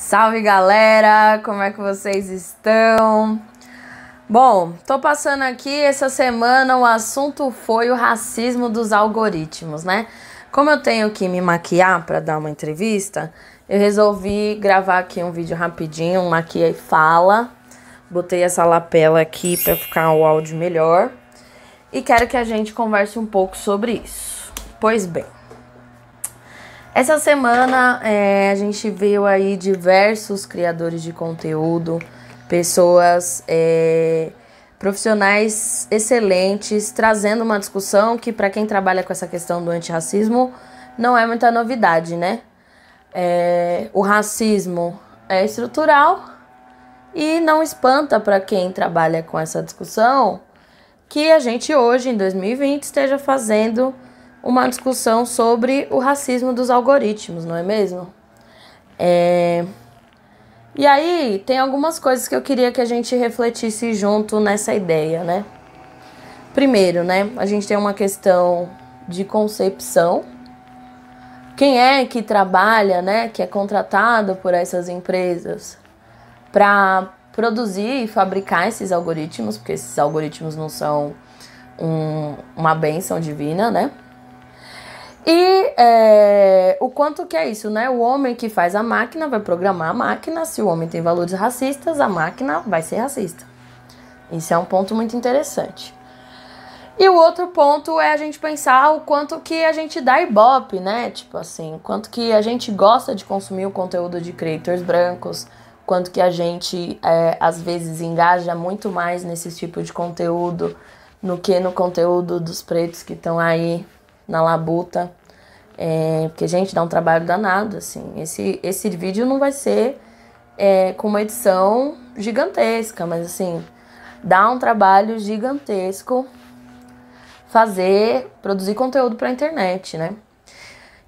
Salve galera, como é que vocês estão? Bom, tô passando aqui essa semana, o assunto foi o racismo dos algoritmos, né? Como eu tenho que me maquiar para dar uma entrevista, eu resolvi gravar aqui um vídeo rapidinho, um maquia e fala. Botei essa lapela aqui para ficar o áudio melhor e quero que a gente converse um pouco sobre isso. Pois bem, essa semana a gente viu aí diversos criadores de conteúdo, pessoas profissionais excelentes, trazendo uma discussão que para quem trabalha com essa questão do antirracismo não é muita novidade, né? O racismo é estrutural e não espanta para quem trabalha com essa discussão que a gente hoje, em 2020, esteja fazendo uma discussão sobre o racismo dos algoritmos, não é mesmo? E aí, tem algumas coisas que eu queria que a gente refletisse junto nessa ideia, né? Primeiro, né, a gente tem uma questão de concepção. Quem é que trabalha, né, que é contratado por essas empresas para produzir e fabricar esses algoritmos, porque esses algoritmos não são uma bênção divina, né? E o quanto que é isso, né? O homem que faz a máquina vai programar a máquina. Se o homem tem valores racistas, a máquina vai ser racista. Isso é um ponto muito interessante. E o outro ponto é a gente pensar o quanto que a gente dá ibope, né? Tipo assim, o quanto que a gente gosta de consumir o conteúdo de creators brancos, quanto que a gente, às vezes, engaja muito mais nesse tipo de conteúdo no que no conteúdo dos pretos que estão aí na labuta, porque, gente, dá um trabalho danado, assim. Esse vídeo não vai ser com uma edição gigantesca, mas, assim, dá um trabalho gigantesco produzir conteúdo para a internet, né?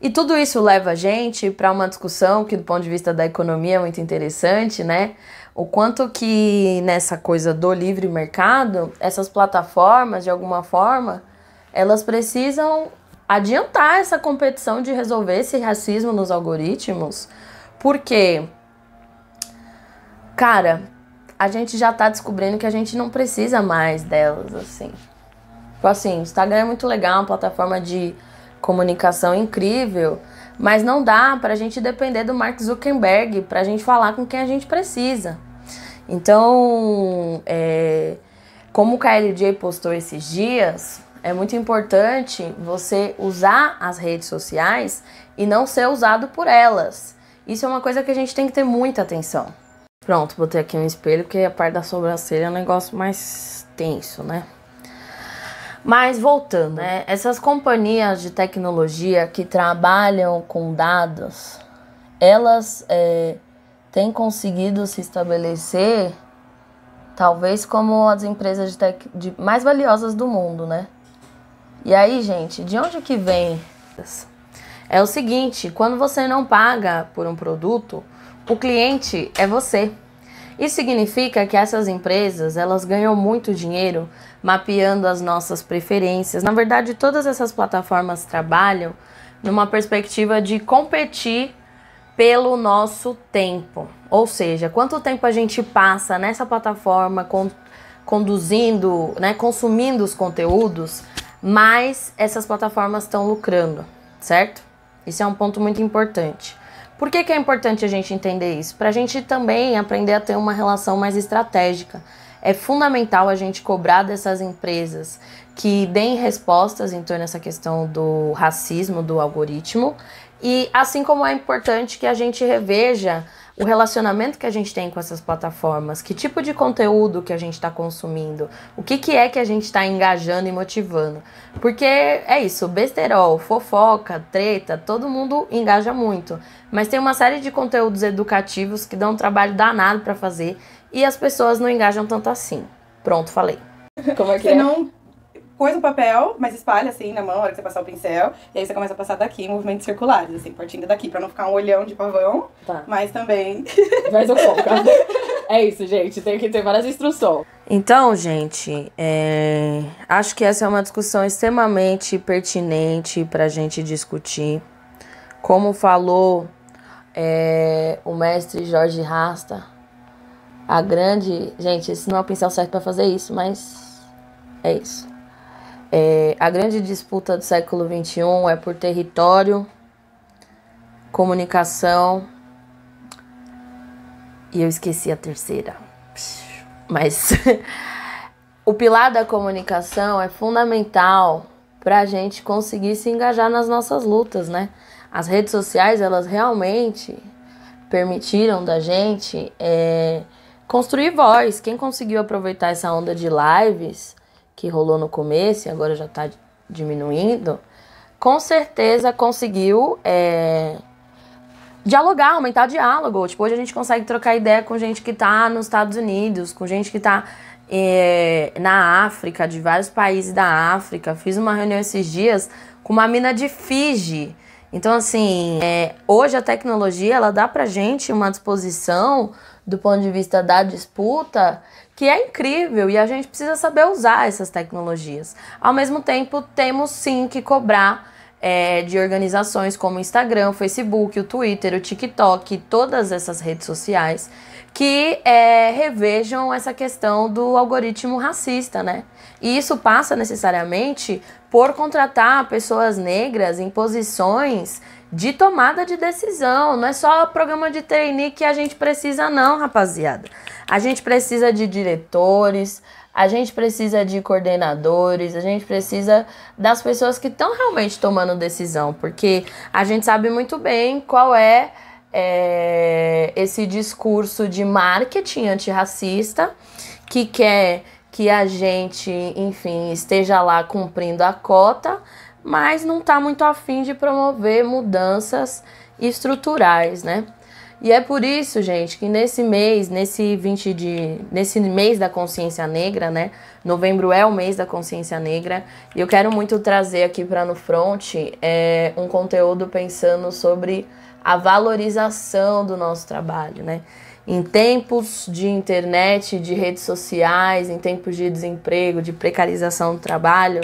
E tudo isso leva a gente para uma discussão que, do ponto de vista da economia, é muito interessante, né? O quanto que nessa coisa do livre mercado, essas plataformas, de alguma forma, elas precisam adiantar essa competição de resolver esse racismo nos algoritmos, porque, cara, a gente já tá descobrindo que a gente não precisa mais delas, assim. Tipo assim, o Instagram é muito legal, uma plataforma de comunicação incrível, mas não dá pra gente depender do Mark Zuckerberg pra gente falar com quem a gente precisa. Então, como o KLJ postou esses dias, é muito importante você usar as redes sociais e não ser usado por elas. Isso é uma coisa que a gente tem que ter muita atenção. Pronto, botei aqui um espelho, porque a parte da sobrancelha é um negócio mais tenso, né? Mas voltando, né? Essas companhias de tecnologia que trabalham com dados, elas têm conseguido se estabelecer talvez como as empresas mais valiosas do mundo, né? E aí, gente, de onde que vem? É o seguinte, quando você não paga por um produto, o cliente é você. Isso significa que essas empresas, elas ganham muito dinheiro mapeando as nossas preferências. Na verdade, todas essas plataformas trabalham numa perspectiva de competir pelo nosso tempo. Ou seja, quanto tempo a gente passa nessa plataforma conduzindo, né, consumindo os conteúdos, mais essas plataformas estão lucrando, certo? Isso é um ponto muito importante. Por que é importante a gente entender isso? Para a gente também aprender a ter uma relação mais estratégica. É fundamental a gente cobrar dessas empresas que deem respostas em torno dessa questão do racismo, do algoritmo, e assim como é importante que a gente reveja o relacionamento que a gente tem com essas plataformas, que tipo de conteúdo que a gente está consumindo, o que é que a gente está engajando e motivando. Porque é isso, besterol, fofoca, treta, todo mundo engaja muito. Mas tem uma série de conteúdos educativos que dão um trabalho danado para fazer e as pessoas não engajam tanto assim. Pronto, falei. Como é que você não pôs o papel, mas espalha assim na mão, na hora que você passar o pincel, e aí você começa a passar daqui em movimentos circulares, assim, partindo daqui, pra não ficar um olhão de pavão, tá. Mas também... Mas eu foco. É isso, gente, tem que ter várias instruções. Então, gente, acho que essa é uma discussão extremamente pertinente pra gente discutir. Como falou O mestre Jorge Rasta, a grande... Gente, esse não é o pincel certo para fazer isso, mas é isso. A grande disputa do século XXI é por território, comunicação, e eu esqueci a terceira. Mas o pilar da comunicação é fundamental para a gente conseguir se engajar nas nossas lutas, né? As redes sociais, elas realmente permitiram da gente construir voz. Quem conseguiu aproveitar essa onda de lives que rolou no começo e agora já está diminuindo, com certeza conseguiu dialogar, aumentar o diálogo. Tipo, hoje a gente consegue trocar ideia com gente que tá nos Estados Unidos, com gente que tá na África, de vários países da África. Fiz uma reunião esses dias com uma mina de Fiji. Então, assim, hoje a tecnologia, ela dá pra gente uma disposição do ponto de vista da disputa que é incrível, e a gente precisa saber usar essas tecnologias. Ao mesmo tempo, temos sim que cobrar de organizações como o Instagram, o Facebook, o Twitter, o TikTok, todas essas redes sociais que revejam essa questão do algoritmo racista, né? E isso passa necessariamente por contratar pessoas negras em posições de tomada de decisão. Não é só programa de trainee que a gente precisa não, rapaziada. A gente precisa de diretores, a gente precisa de coordenadores, a gente precisa das pessoas que estão realmente tomando decisão, porque a gente sabe muito bem qual é esse discurso de marketing antirracista que quer que a gente, enfim, esteja lá cumprindo a cota, mas não está muito afim de promover mudanças estruturais, né? E é por isso, gente, que nesse mês, nesse mês da consciência negra, né? Novembro é o mês da consciência negra, e eu quero muito trazer aqui para No Front um conteúdo pensando sobre a valorização do nosso trabalho, né? Em tempos de internet, de redes sociais, em tempos de desemprego, de precarização do trabalho,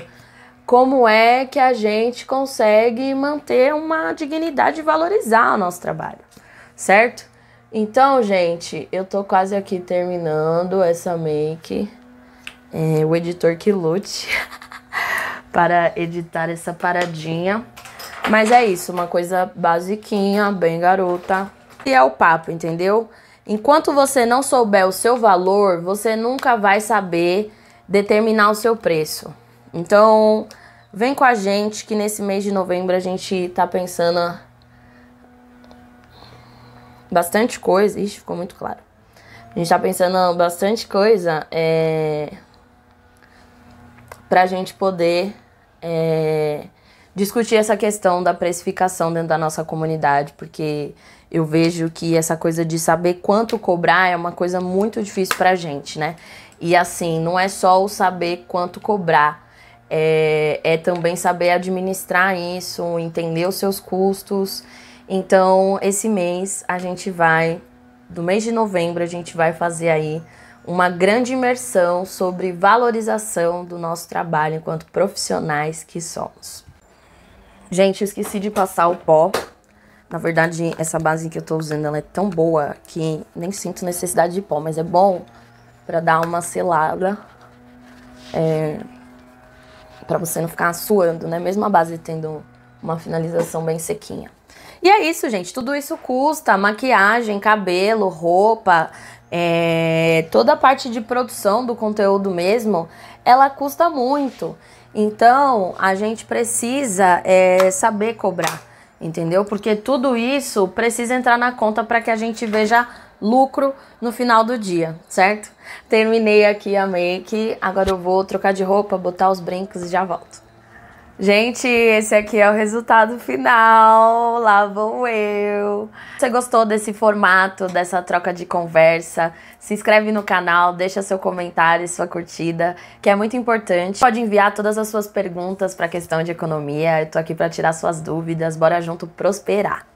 como é que a gente consegue manter uma dignidade e valorizar o nosso trabalho, certo? Então, gente, eu tô quase aqui terminando essa make. O editor que lute para editar essa paradinha. Mas é isso, uma coisa basiquinha, bem garota. E é o papo, entendeu? Enquanto você não souber o seu valor, você nunca vai saber determinar o seu preço. Então, vem com a gente que nesse mês de novembro a gente tá pensando bastante coisa. Ixi, ficou muito claro. A gente tá pensando bastante coisa pra gente poder discutir essa questão da precificação dentro da nossa comunidade, porque eu vejo que essa coisa de saber quanto cobrar é uma coisa muito difícil pra gente, né? E assim, não é só o saber quanto cobrar, é também saber administrar isso, entender os seus custos. Então, esse mês, do mês de novembro, a gente vai fazer aí uma grande imersão sobre valorização do nosso trabalho enquanto profissionais que somos. Gente, eu esqueci de passar o pó. Na verdade, essa base que eu tô usando, ela é tão boa que nem sinto necessidade de pó, mas é bom pra dar uma selada, pra você não ficar suando, né? Mesmo a base tendo uma finalização bem sequinha. E é isso, gente. Tudo isso custa. Maquiagem, cabelo, roupa, toda a parte de produção do conteúdo mesmo, ela custa muito. Então, a gente precisa saber cobrar, entendeu? Porque tudo isso precisa entrar na conta para que a gente veja lucro no final do dia, certo? Terminei aqui a make, agora eu vou trocar de roupa, botar os brincos e já volto. Gente, esse aqui é o resultado final, lá vou eu. Se você gostou desse formato, dessa troca de conversa, se inscreve no canal, deixa seu comentário e sua curtida, que é muito importante. Pode enviar todas as suas perguntas para a questão de economia, eu tô aqui para tirar suas dúvidas, bora junto prosperar.